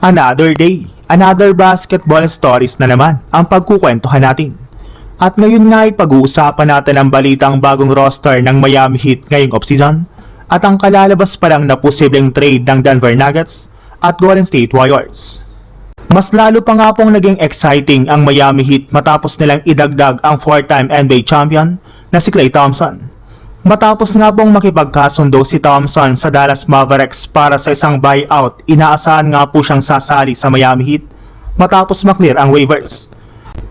Another day, another basketball stories na naman ang pagkukwentuhan natin. At ngayon nga ay pag-uusapan natin ang balitang bagong roster ng Miami Heat ngayong offseason at ang kalalabas pa lang na posibleng trade ng Denver Nuggets at Golden State Warriors. Mas lalo pa nga pong naging exciting ang Miami Heat matapos nilang idagdag ang 4-time NBA champion na si Klay Thompson. Matapos nga pong makipagkasundo si Thompson sa Dallas Mavericks para sa isang buyout, inaasahan nga po siyang sasali sa Miami Heat matapos maklear ang waivers.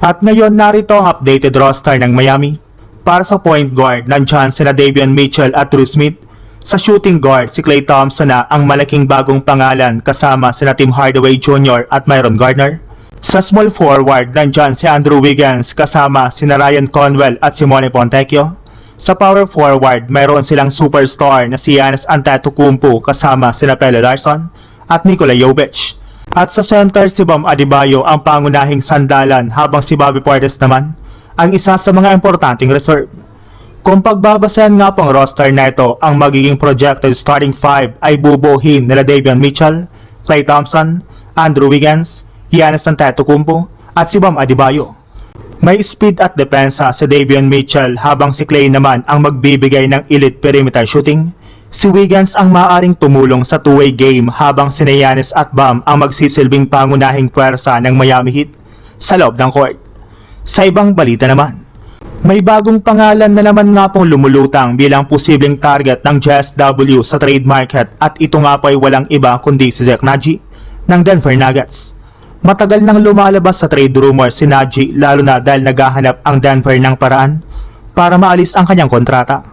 At ngayon narito ang updated roster ng Miami. Para sa point guard, nandyan sina Davion Mitchell at Drew Smith. Sa shooting guard, si Klay Thompson na ang malaking bagong pangalan kasama sina Tim Hardaway Jr. at Myron Gardner. Sa small forward, nandyan si Andrew Wiggins kasama sina Ryan Conwell at Simone Fontecchio. Sa power forward, mayroon silang superstar na si Giannis Antetokounmpo kasama sina Pelle Larsson at Nikola Jovic. At sa center, si Bam Adebayo ang pangunahing sandalan habang si Bobby Portis naman ang isa sa mga importanteng reserve. Kung pagbabasahan nga pang roster na ito, ang magiging projected starting five ay bubuhin nila Davion Mitchell, Klay Thompson, Andrew Wiggins, Giannis Antetokounmpo at si Bam Adebayo. May speed at depensa si Davion Mitchell habang si Klay naman ang magbibigay ng elite perimeter shooting. Si Wiggins ang maaaring tumulong sa two-way game habang si Giannis at Bam ang magsisilbing pangunahing puwersa ng Miami Heat sa loob ng court. Sa ibang balita naman, may bagong pangalan na naman nga pong lumulutang bilang posibleng target ng JSW sa trade market at ito nga po ay walang iba kundi si Zach Nnaji ng Denver Nuggets. Matagal nang lumalabas sa trade rumors si Nnaji lalo na dahil naghahanap ang Denver ng paraan para maalis ang kanyang kontrata.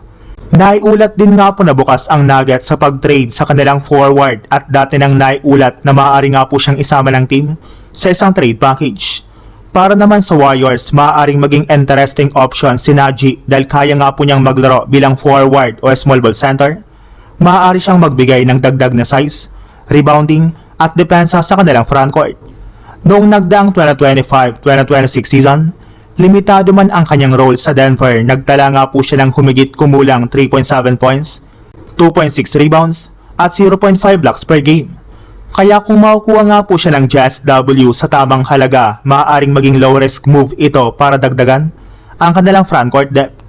Naiulat din nga po na bukas ang Nuggets sa pag-trade sa kanilang forward at dati nang naiulat na maaari nga po siyang isama ng team sa isang trade package. Para naman sa Warriors, maaaring maging interesting option si Nnaji dahil kaya nga po niyang maglaro bilang forward o small ball center. Maaari siyang magbigay ng dagdag na size, rebounding at depensa sa kanilang frontcourt. Noong nagdaang 2025-2026 season, limitado man ang kanyang role sa Denver, nagtala nga po siya ng humigit kumulang 3.7 points, 2.6 rebounds, at 0.5 blocks per game. Kaya kung makukuha nga po siya ng JSW sa tamang halaga, maaaring maging low-risk move ito para dagdagan ang kanilang frontcourt depth.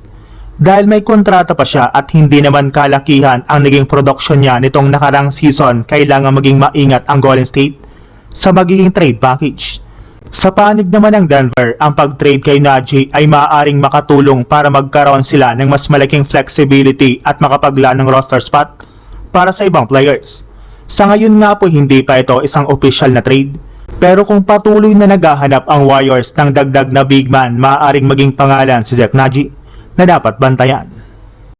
Dahil may kontrata pa siya at hindi naman kalakihan ang naging production niya nitong nakarang season, kailangan maging maingat ang Golden State sa magiging trade package. Sa panig naman ng Denver, ang pag-trade kay Nnaji ay maaaring makatulong para magkaroon sila ng mas malaking flexibility at makapaglaan ng roster spot para sa ibang players. Sa ngayon nga po hindi pa ito isang official na trade, pero kung patuloy na naghahanap ang Warriors ng dagdag na big man, maaaring maging pangalan si Zach Nnaji na dapat bantayan.